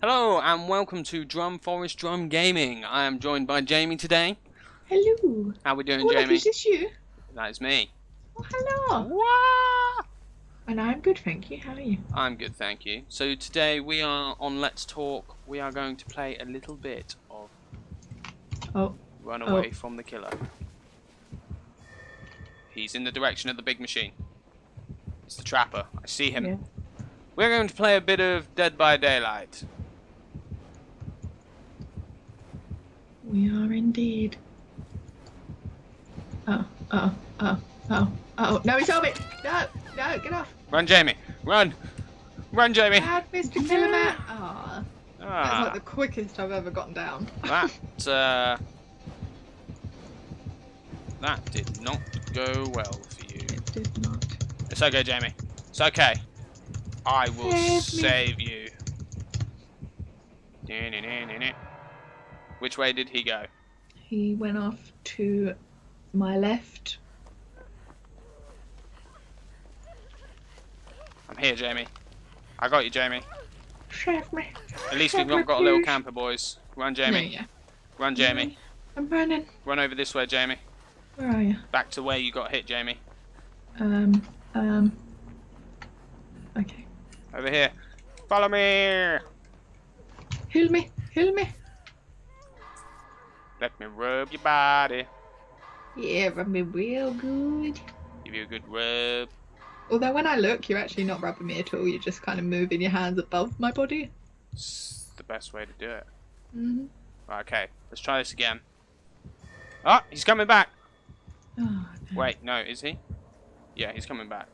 Hello and welcome to Drum Forest Drum Gaming. I am joined by Jamie today. Hello. How we doing, Oh, Jamie? look, is this you? That is me. Oh, hello. Wah! And I'm good, thank you. How are you? I'm good, thank you. So today we are on Let's Talk. We are going to play a little bit of Run Away from the Killer. He's in the direction of the big machine. It's the trapper. I see him. Yeah. We're going to play a bit of Dead by Daylight. We are indeed. Oh. No, he saw me. No, get off. Run, Jamie. Run. Run, Jamie. Bad Mr. Killer. Ah. That's Ah, like the quickest I've ever gotten down. that did not go well for you. It did not. It's okay, Jamie. It's okay. I will Save me. save you. Which way did he go? He went off to my left. I'm here, Jamie. I got you, Jamie. Save me. At least we've Save me, not got a little please. camper, boys. Run, No, Jamie. yeah. Run, Jamie. I'm running. Run over this way, Jamie. Where are you? Back to where you got hit, Jamie. Okay. Over here. Follow me. Heal me. Heal me. Let me rub your body. Yeah, rub me real good. Give you a good rub. Although when I look, you're actually not rubbing me at all. You're just kind of moving your hands above my body. It's the best way to do it. Mm-hmm. Right, okay, let's try this again. Ah, he's coming back. Oh, no. Wait, no, is he? Yeah, he's coming back.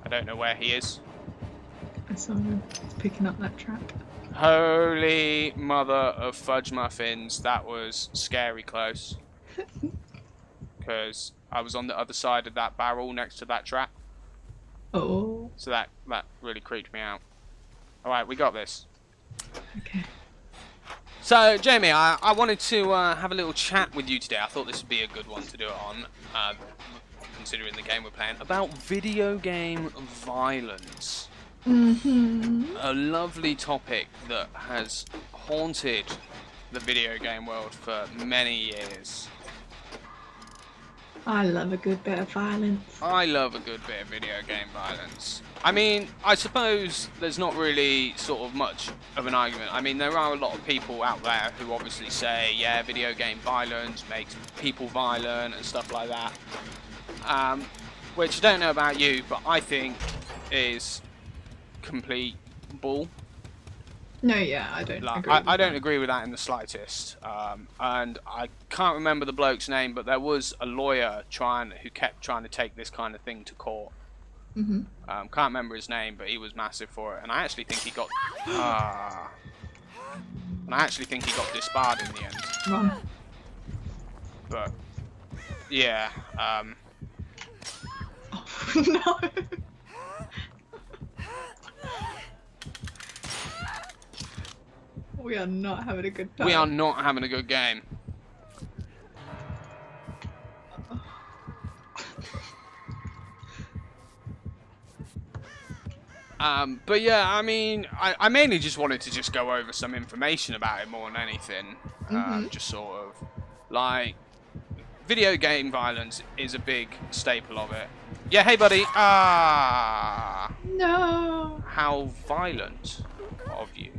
I don't know where he is. I saw him picking up that trap. Holy mother of fudge muffins, that was scary close. Because I was on the other side of that barrel next to that trap. Oh. So that really creeped me out. Alright, we got this. Okay. So, Jamie, I wanted to have a little chat with you today. I thought this would be a good one to do it on, considering the game we're playing, about video game violence. Mm-hmm. A lovely topic that has haunted the video game world for many years. I love a good bit of violence. I love a good bit of video game violence. I mean, I suppose there's not really sort of much of an argument. I mean, there are a lot of people out there who obviously say, yeah, video game violence makes people violent and stuff like that. Which I don't know about you, but I think is complete bull. No, yeah, I don't agree. I don't agree with that in the slightest. And I can't remember the bloke's name, but there was a lawyer who kept trying to take this kind of thing to court. Mm-hmm. Can't remember his name, but he was massive for it, and I actually think he got. And I actually think he got disbarred in the end. Run. But yeah. Oh, no. We are not having a good time. We are not having a good game. But yeah, I mean, I mainly just wanted to just go over some information about it more than anything. Just sort of like video game violence is a big staple of it. Yeah, hey buddy. No. How violent of you.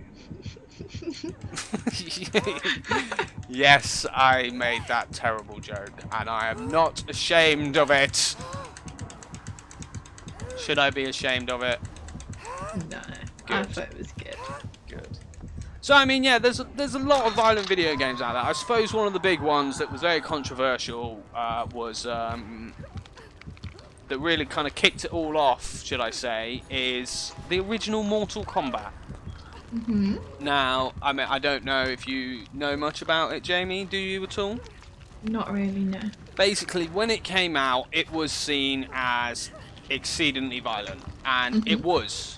Yes, I made that terrible joke, and I am not ashamed of it. Should I be ashamed of it? No. I Good. thought it was good. Good. So I mean, yeah, there's a lot of violent video games out there. I suppose one of the big ones that was very controversial was that really kind of kicked it all off, should I say, is the original Mortal Kombat. Mm-hmm. Now, I mean, I don't know if you know much about it, Jamie. Do you at all? Not really, no. Basically, when it came out, it was seen as exceedingly violent, and it was.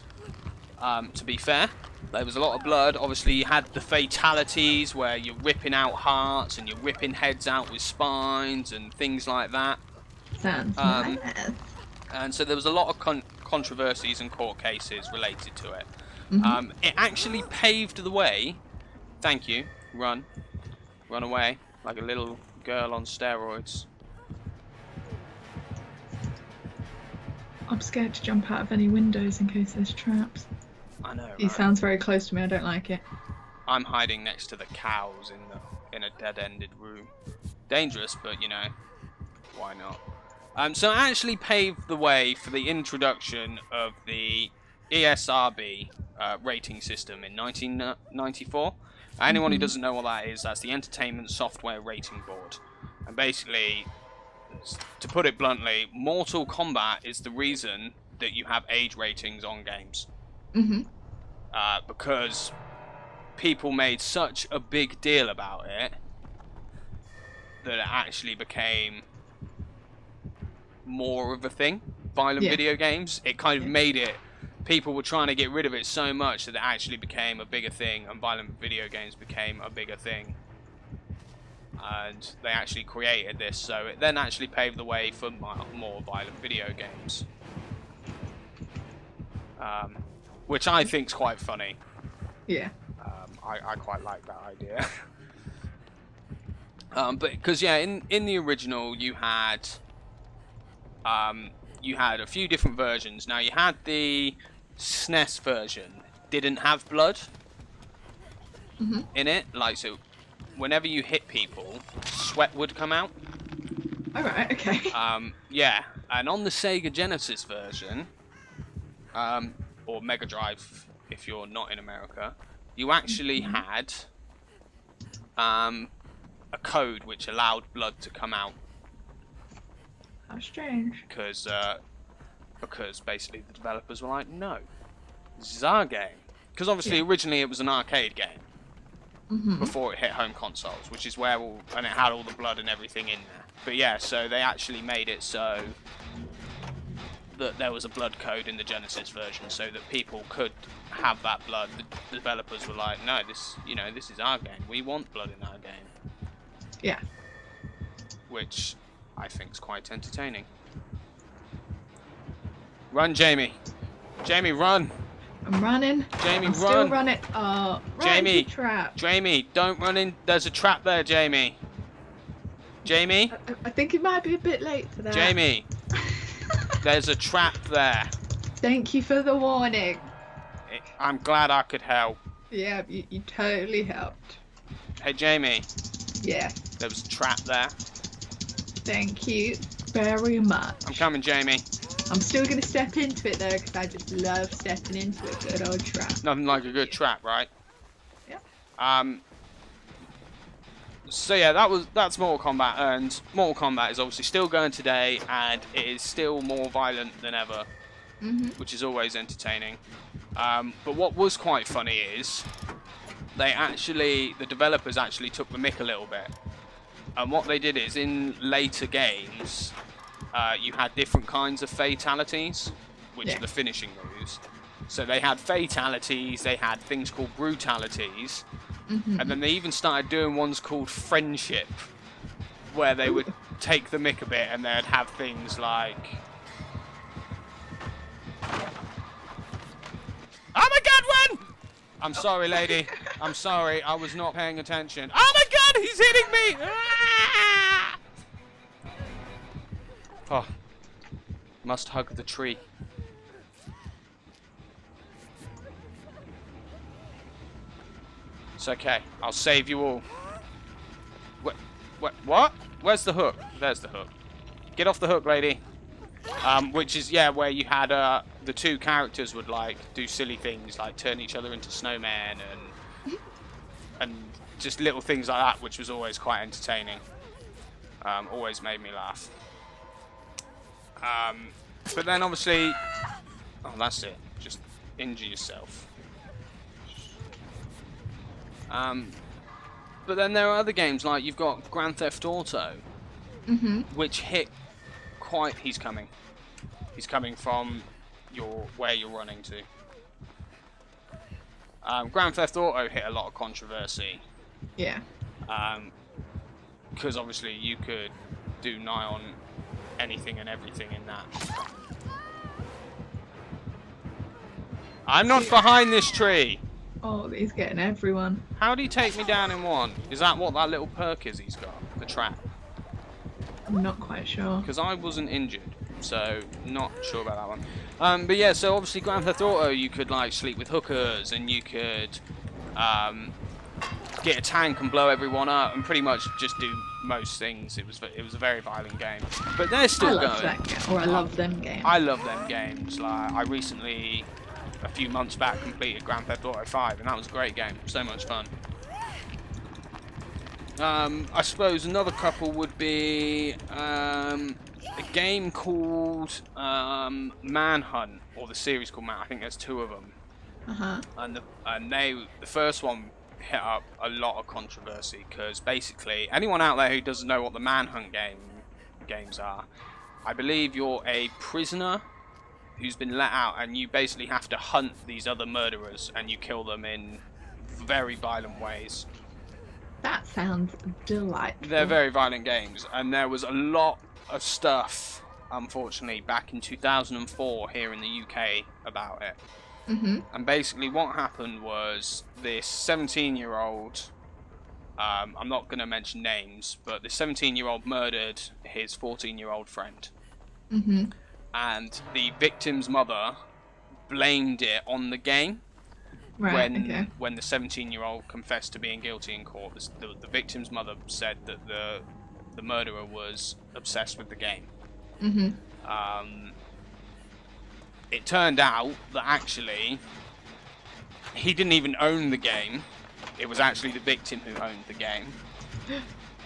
To be fair, there was a lot of blood. Obviously, you had the fatalities where you're ripping out hearts and you're ripping heads out with spines and things like that. Sounds nice. And so there was a lot of controversies and court cases related to it. Mm-hmm. It actually paved the way. Thank you. Run away like a little girl on steroids. I'm scared to jump out of any windows in case there's traps. I know. He sounds very close to me. I don't like it. I'm hiding next to the cows in a dead-ended room. Dangerous, but you know, why not? So it actually paved the way for the introduction of the ESRB rating system in 1994. Anyone who doesn't know what that is, that's the Entertainment Software Rating Board. And basically, to put it bluntly, Mortal Kombat is the reason that you have age ratings on games. Mm-hmm. Because people made such a big deal about it that it actually became more of a thing. Violent video games, it kind of made it. People were trying to get rid of it so much that it actually became a bigger thing, and violent video games became a bigger thing. And they actually created this, so it then actually paved the way for more violent video games. Which I think's quite funny. Yeah. I quite like that idea. But because in the original you had a few different versions. Now you had the SNES version, didn't have blood in it, like, so whenever you hit people, sweat would come out. Alright, okay. Yeah, and on the Sega Genesis version, or Mega Drive if you're not in America, you actually had a code which allowed blood to come out. How strange. Because basically the developers were like, no, this is our game. Because obviously originally it was an arcade game before it hit home consoles, which is where and it had all the blood and everything in there. But yeah, so they actually made it so that there was a blood code in the Genesis version, so that people could have that blood. The developers were like, no, this is our game. We want blood in our game. Yeah. Which I think is quite entertaining. Run, Jamie. Jamie, run. I'm running. Jamie, I'm run. still running. Oh, right Jamie, into the trap. Jamie, don't run in. There's a trap there, Jamie. Jamie? I think it might be a bit late for that. Jamie, there's a trap there. Thank you for the warning. I'm glad I could help. Yeah, you totally helped. Hey, Jamie. Yeah. There was a trap there. Thank you very much. I'm coming, Jamie. I'm still going to step into it, though, because I just love stepping into a good old trap. Nothing like a good trap, right? Yeah. So yeah, that's Mortal Kombat, and Mortal Kombat is obviously still going today, and it is still more violent than ever, which is always entertaining. But what was quite funny is the developers actually took the mick a little bit, and what they did is in later games, you had different kinds of fatalities, which are the finishing moves. So they had fatalities, they had things called brutalities. And then they even started doing ones called friendship, where they would take the mick a bit and they'd have things like, oh my god, run! I'm sorry, lady. I'm sorry, I was not paying attention. Oh my god, he's hitting me! Ah! Oh, must hug the tree. It's okay. I'll save you all. What? Where's the hook? There's the hook. Get off the hook, lady. Which is, where you had the two characters would like do silly things like turn each other into snowmen and just little things like that, which was always quite entertaining. Always made me laugh. But then obviously, oh, that's it. Just injure yourself. But then there are other games, like you've got Grand Theft Auto, which hit quite... He's coming from where you're running to. Grand Theft Auto hit a lot of controversy. Yeah. Because obviously you could do nigh on anything and everything in that. I'm not behind this tree. Oh, he's getting everyone. How do you take me down in one? Is that what that little perk is he's got? The trap? I'm not quite sure. Because I wasn't injured, so not sure about that one. But yeah, so obviously Grand Theft Auto, you could like sleep with hookers, and you could get a tank and blow everyone up, and pretty much just do most things. It was a very violent game, but they're still going. I love that game, or I love them games. I love them games. Like I recently, a few months back, completed Grand Theft Auto 5, and that was a great game. So much fun. I suppose another couple would be a game called Manhunt, or the series called Man. I think there's 2 of them. And the first one hit up a lot of controversy because basically anyone out there who doesn't know what the Manhunt games are, I believe you're a prisoner who's been let out, and you basically have to hunt these other murderers, and you kill them in very violent ways. That sounds delightful. They're very violent games, and there was a lot of stuff, unfortunately, back in 2004 here in the UK about it. And basically what happened was this 17-year-old, I'm not going to mention names, but this 17-year-old murdered his 14-year-old friend. And the victim's mother blamed it on the game. Right, when the 17-year-old confessed to being guilty in court, the victim's mother said that the murderer was obsessed with the game. It turned out that actually he didn't even own the game. It was actually the victim who owned the game.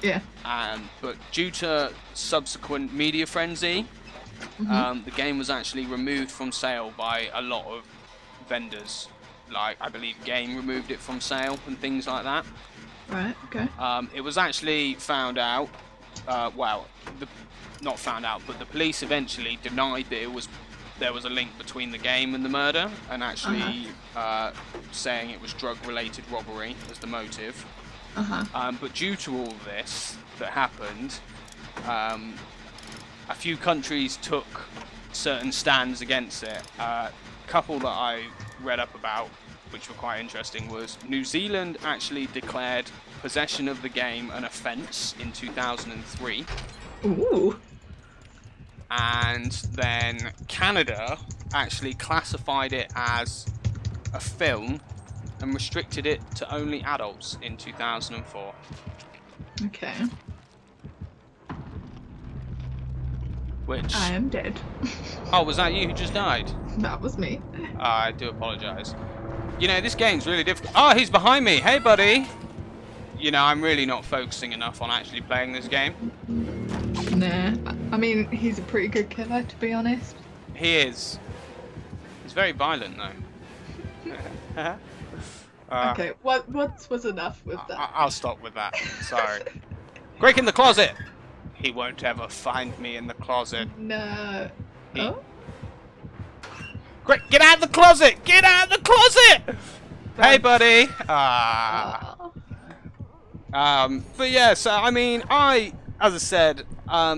Yeah. But due to subsequent media frenzy, the game was actually removed from sale by a lot of vendors. Like, I believe Game removed it from sale and things like that. Right, okay. It was actually found out, not found out, but the police eventually denied that there was a link between the game and the murder, and actually saying it was drug-related robbery as the motive. But due to all this that happened, a few countries took certain stands against it. A couple that I read up about, which were quite interesting, was New Zealand actually declared possession of the game an offence in 2003. Ooh. And then Canada actually classified it as a film and restricted it to only adults in 2004. Okay. Which... I am dead. Oh, was that you who just died? That was me. I do apologise. You know, this game's really difficult. Oh, he's behind me. Hey, buddy. You know, I'm really not focusing enough on actually playing this game. Nah. I mean, he's a pretty good killer, to be honest. He is. He's very violent, though. Okay, what was enough with that? I'll stop with that. Sorry. Quick, in the closet! He won't ever find me in the closet. No. Oh? Quick, get out of the closet! Get out of the closet! Hey, buddy! But yeah, so, I mean, as I said, I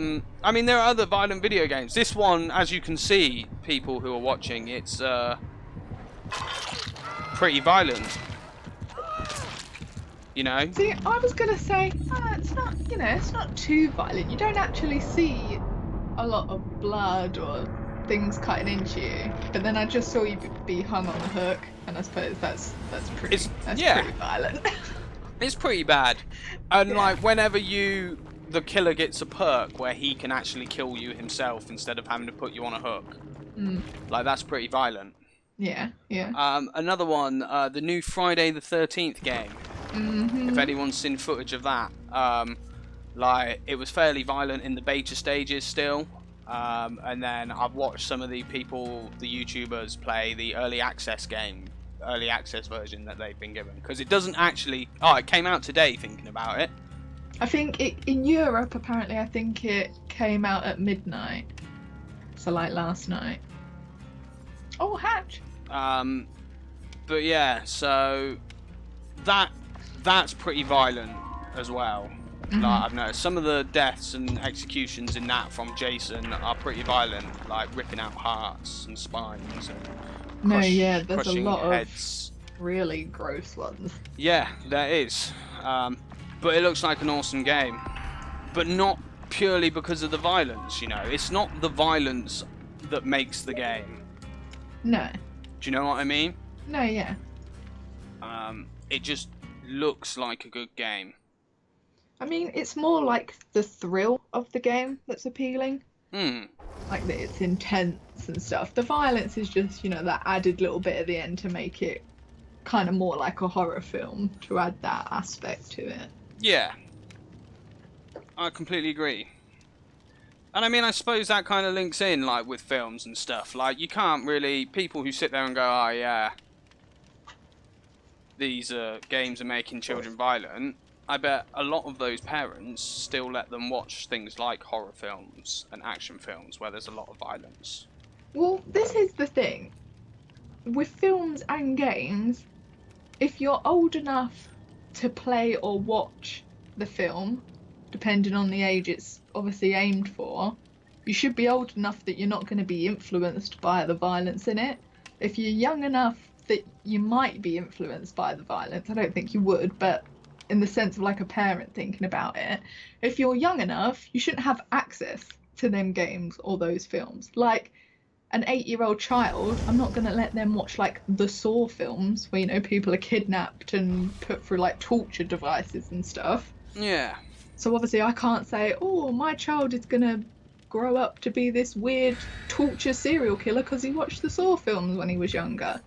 mean, there are other violent video games. This one, as you can see, people who are watching, it's, pretty violent. You know? See, I was gonna say, it's not, you know, it's not too violent. You don't actually see a lot of blood or things cutting into you. But then I just saw you be hung on the hook, and I suppose that's pretty violent. It's pretty bad. And Yeah. like, whenever the killer gets a perk where he can actually kill you himself instead of having to put you on a hook, like, that's pretty violent. Yeah, yeah. Another one, the new Friday the 13th game. If anyone's seen footage of that, like, it was fairly violent in the beta stages still, and then I've watched some of the YouTubers play the early access version that they've been given, because it doesn't actually, it came out today, thinking about it. I think in Europe, apparently, I think it came out at midnight, so like last night. Oh, Hatch. But yeah, so that's pretty violent as well. Like, I've noticed some of the deaths and executions in that from Jason are pretty violent, like ripping out hearts and spines and No, yeah, there's a crushing lot of heads. really gross ones. Yeah, there is. But it looks like an awesome game. But not purely because of the violence, you know. It's not the violence that makes the game. No. Do you know what I mean? No, yeah. It just looks like a good game. I mean, it's more like the thrill of the game that's appealing. Like that it's intense and stuff. The violence is just, you know, that added little bit at the end to make it kind of more like a horror film, to add that aspect to it. Yeah. I completely agree. And I mean, I suppose that kind of links in, like, with films and stuff. Like, you can't really... People who sit there and go, oh, yeah, these games are making children violent, I bet a lot of those parents still let them watch things like horror films and action films where there's a lot of violence. Well, this is the thing. With films and games, if you're old enough to play or watch the film, depending on the age it's obviously aimed for, you should be old enough that you're not going to be influenced by the violence in it. If you're young enough that you might be influenced by the violence, I don't think you would, but in the sense of like a parent thinking about it, if you're young enough, you shouldn't have access to them games or those films. Like an 8-year-old child, I'm not going to let them watch like the Saw films where, you know, people are kidnapped and put through like torture devices and stuff. Yeah. So obviously I can't say, oh, my child is going to grow up to be this weird torture serial killer because he watched the Saw films when he was younger.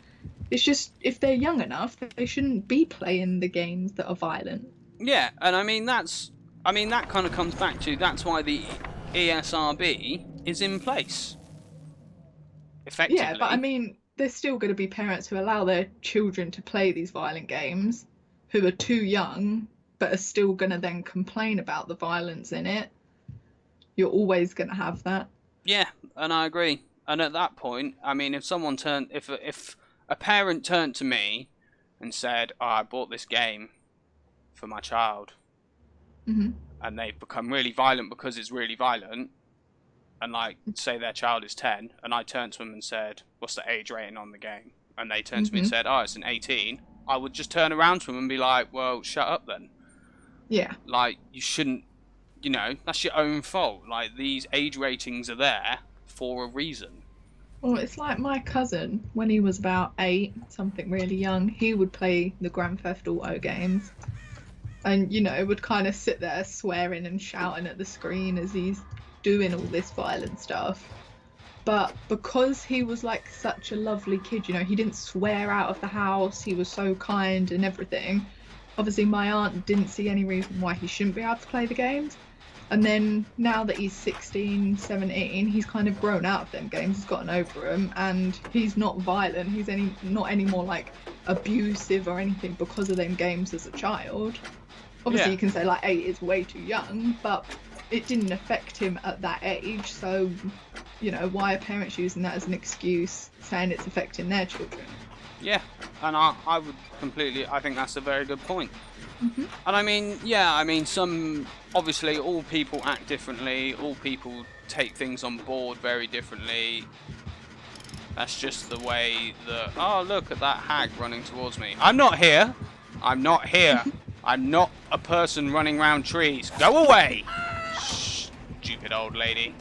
It's just, if they're young enough, they shouldn't be playing the games that are violent. Yeah, and I mean, that kind of comes back to, that's why the ESRB is in place. Effectively. Yeah, but I mean, there's still going to be parents who allow their children to play these violent games who are too young, but are still going to then complain about the violence in it. You're always going to have that. Yeah, and I agree. And at that point, I mean, if someone if a parent turned to me and said, oh, I bought this game for my child, and they've become really violent because it's really violent, and like, say their child is 10, and I turned to them and said, what's the age rating on the game? And they turned to me and said, oh, it's an 18. I would just turn around to them and be like, well, shut up then. Yeah. Like, you shouldn't, you know, that's your own fault. Like, these age ratings are there for a reason. Well, it's like my cousin, when he was about 8, something really young, he would play the Grand Theft Auto games. And, you know, would kind of sit there swearing and shouting at the screen as he's doing all this violent stuff. But because he was like such a lovely kid, you know, he didn't swear out of the house, he was so kind and everything. Obviously my aunt didn't see any reason why he shouldn't be able to play the games. And then now that he's 16, 17, he's kind of grown out of them games, he's gotten over them, and he's not violent, he's not any more like abusive or anything because of them games as a child. Obviously you can say like 8 is way too young, but it didn't affect him at that age, so, you know, why are parents using that as an excuse, saying it's affecting their children? Yeah, and I would completely, I think that's a very good point. And I mean, yeah, I mean, obviously all people act differently, all people take things on board very differently. That's just the way that, oh, look at that hag running towards me. I'm not here. I'm not here. I'm not a person running around trees. Go away, stupid old lady.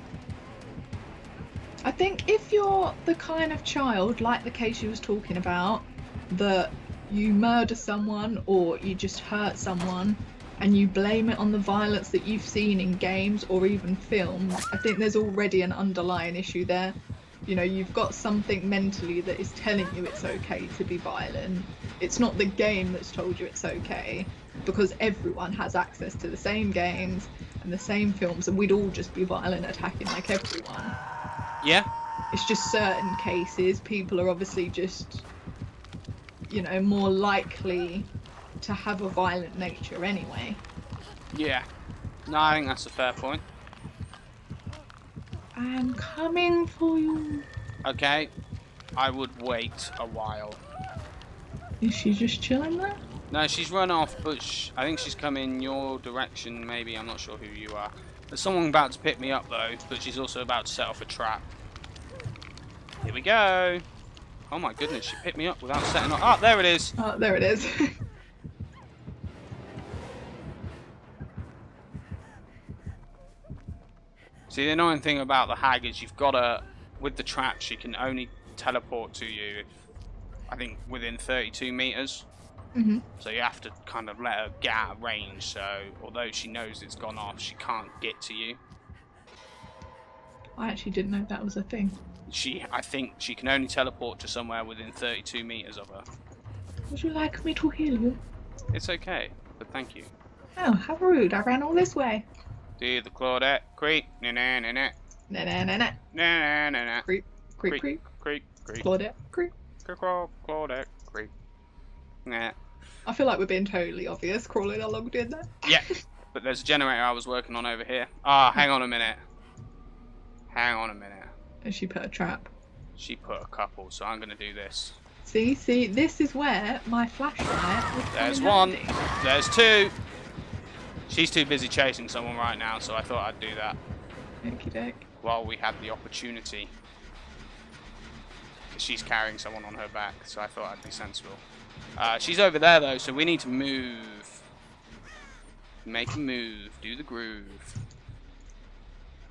I think if you're the kind of child, like the case you was talking about, that you murder someone or you just hurt someone and you blame it on the violence that you've seen in games or even films, I think there's already an underlying issue there. You know, you've got something mentally that is telling you it's okay to be violent. It's not the game that's told you it's okay, because everyone has access to the same games and the same films, and we'd all just be violent, attacking like everyone. Yeah. It's just certain cases, people are obviously just, you know, more likely to have a violent nature anyway. Yeah. No, I think that's a fair point. I'm coming for you. Okay. I would wait a while. Is she just chilling there? No, she's run off, but I think she's coming your direction, maybe. I'm not sure who you are. There's someone about to pick me up, though, but she's also about to set off a trap. Here we go. Oh my goodness, she picked me up without setting up. Oh, there it is. Oh, there it is. See, the annoying thing about the hag is you've got to, with the trap, she can only teleport to you, if, I think, within 32 meters. hmm So you have to kind of let her get out of range. So although she knows it's gone off, she can't get to you. I actually didn't know that was a thing. I think she can only teleport to somewhere within 32 meters of her. Would you like me to heal you? It's okay, but thank you. Oh, how rude. I ran all this way. Do the Claudette creep. Na na na na. Na na na na. Na na na na. Creep, creep, creep. Creep, creep. Claudette, creep. Claudette creep. Nah. I feel like we're being totally obvious crawling along doing that. Yeah, but there's a generator I was working on over here. Ah, hang on a minute. Hang on a minute. And she put a trap. She put a couple, so I'm going to do this. See, this is where my flashlight would come There's in one. handy. There's two. She's too busy chasing someone right now, so I thought I'd do that Okie doke. while we had the opportunity. Because she's carrying someone on her back, so I thought I'd be sensible. She's over there though, so we need to move. Make a move. Do the groove.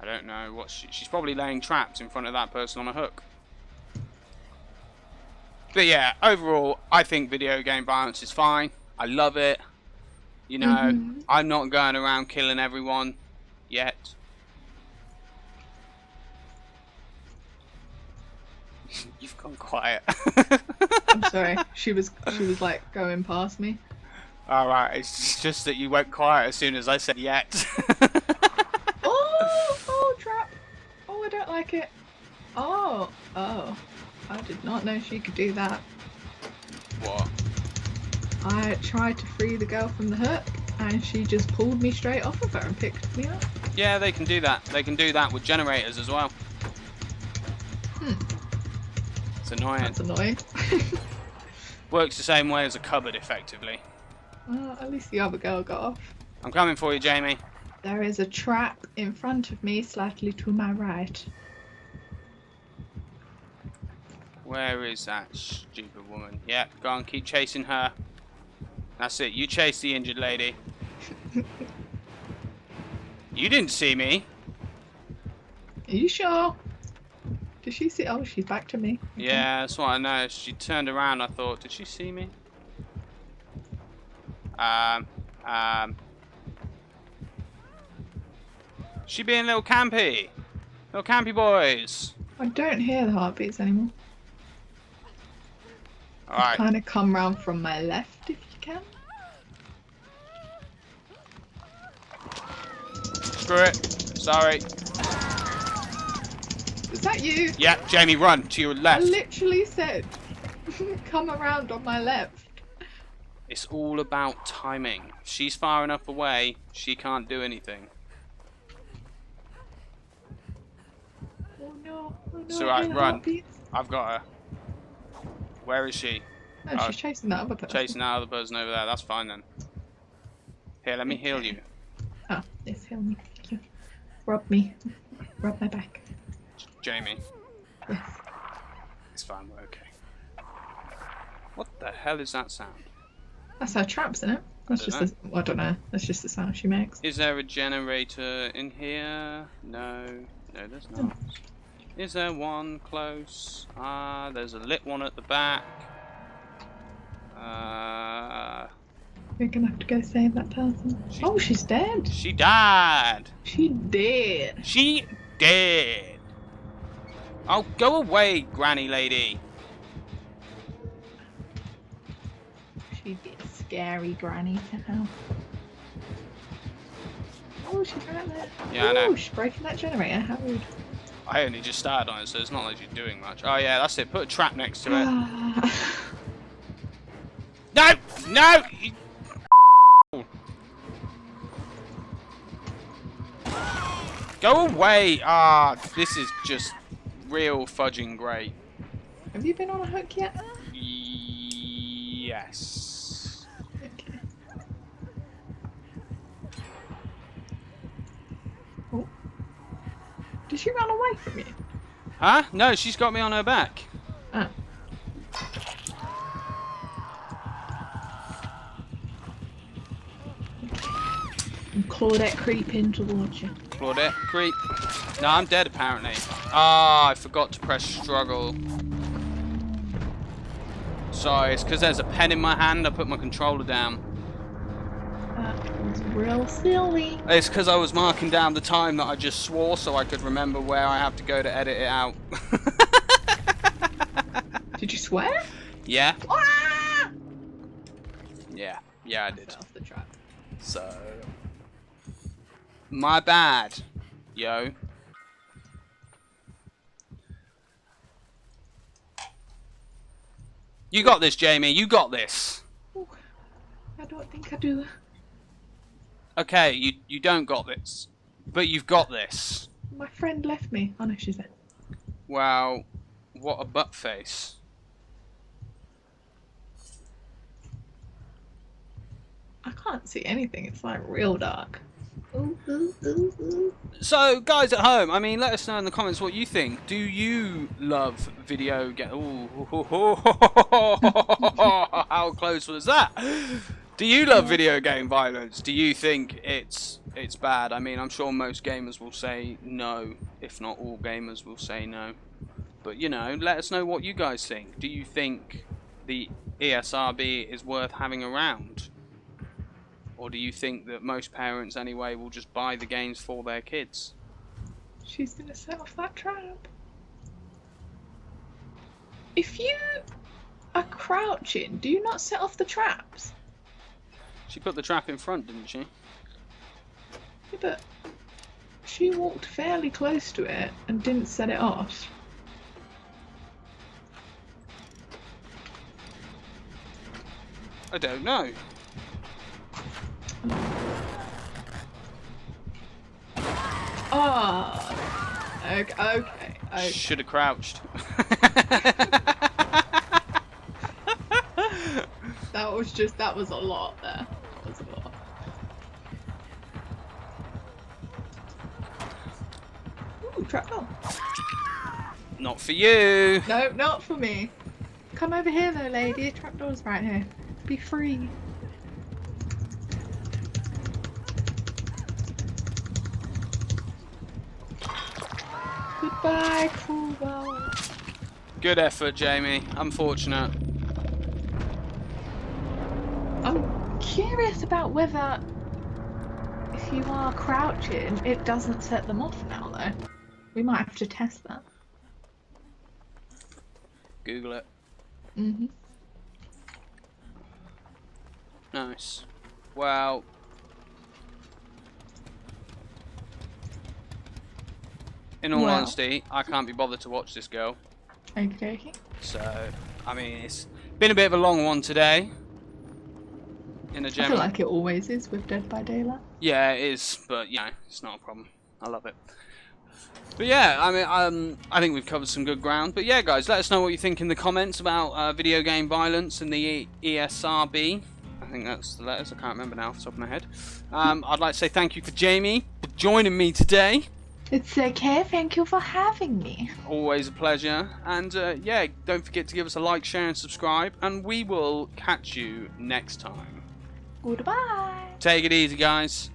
I don't know what she's probably laying traps in front of that person on a hook. But yeah, overall, I think video game violence is fine. I love it. You know, I'm not going around killing everyone yet. You've gone quiet. I'm sorry. She was like going past me. Alright, it's just that you went quiet as soon as I said yet. Oh, trap. Oh, I don't like it. Oh. I did not know she could do that. What? I tried to free the girl from the hook, and she just pulled me straight off of her and picked me up. Yeah, they can do that. They can do that with generators as well. It's annoying. That's annoying. Works the same way as a cupboard, effectively. Well, at least the other girl got off. I'm coming for you, Jamie. There is a trap in front of me, slightly to my right. Where is that stupid woman? Yeah, go on, keep chasing her. That's it, you chase the injured lady. You didn't see me. Are you sure? Did she see? Oh, she's back to me. Okay. Yeah, that's what I know. She turned around, I thought, did she see me? She being little campy. Little campy boys. I don't hear the heartbeats anymore. Alright. Kind of come round from my left if you can. Screw it. Sorry. Is that you? Yeah, Jamie, run to your I left. literally said, come around on my left. It's all about timing. If she's far enough away, she can't do anything. Oh no, It's I alright, hear the run. heartbeats. I've got her. Where is she? No, she's chasing that other person. Chasing that other person over there. That's fine then. Here, let me heal you. Oh, yes, heal me. Thank you. Rub me. Rub my back. Jamie. Yes. It's fine, we're okay. What the hell is that sound? That's her traps, isn't it? That's just the, well, I don't know. That's just the sound she makes. Is there a generator in here? No. No, there's not. Is there one close? There's a lit one at the back. You're gonna have to go save that person. Oh, she's dead. She died. She did. She did. Oh, go away, granny lady. She'd be a scary granny to have. Oh, she's right there. Yeah, I know. She's breaking that generator. How rude. I only just started on it, so it's not like she's doing much. Oh yeah, that's it. Put a trap next to it. No! No! Go away! This is just real fudging great. Have you been on a hook yet? Yes. Okay. Oh. Did she run away from you? Huh? No, she's got me on her back. Oh. Claudette creeping towards you. Claudette, creep. No, I'm dead apparently. Ah, I forgot to press struggle. Sorry, it's because there's a pen in my hand. I put my controller down. That was real silly. It's because I was marking down the time that I just swore so I could remember where I have to go to edit it out. Did you swear? Yeah. Ah! Yeah, I did. Off the trap. So, my bad, yo. You got this, Jamie. You got this. Ooh, I don't think I do. Okay, you don't got this, but you've got this. My friend left me. Oh no, she's there. Wow, what a butt face. I can't see anything. It's like real dark. Ooh, ooh, ooh, ooh. So, guys at home, I mean, let us know in the comments what you think. Do you love video game? Ooh, how close was that? Do you love video game violence? Do you think it's bad? I mean, I'm sure most gamers will say no, if not all gamers will say no. But you know, let us know what you guys think. Do you think the ESRB is worth having around? Or do you think that most parents anyway will just buy the games for their kids? She's gonna set off that trap. If you are crouching, do you not set off the traps? She put the trap in front, didn't she? Yeah, but she walked fairly close to it and didn't set it off. I don't know. Oh, okay. Should have crouched. That was a lot there. That was a lot. Ooh, trapdoor. Not for you. No, not for me. Come over here though, lady. Trapdoor's right here. Be free. Goodbye, cruel world. Good effort, Jamie. Unfortunate. I'm curious about whether if you are crouching, it doesn't set them off now though. We might have to test that. Google it. Mm-hmm. Nice. Well, in all honesty, I can't be bothered to watch this girl. Okie dokie. So, I mean, it's been a bit of a long one today. In a I general. feel like it always is with Dead by Daylight. Yeah, it is, but yeah, it's not a problem. I love it. But yeah, I mean, I think we've covered some good ground. But yeah, guys, let us know what you think in the comments about video game violence and the ESRB. I think that's the letters. I can't remember now off the top of my head. I'd like to say thank you for Jamie for joining me today. It's okay. Thank you for having me. Always a pleasure. And yeah, don't forget to give us a like, share, and subscribe. And we will catch you next time. Goodbye. Take it easy, guys.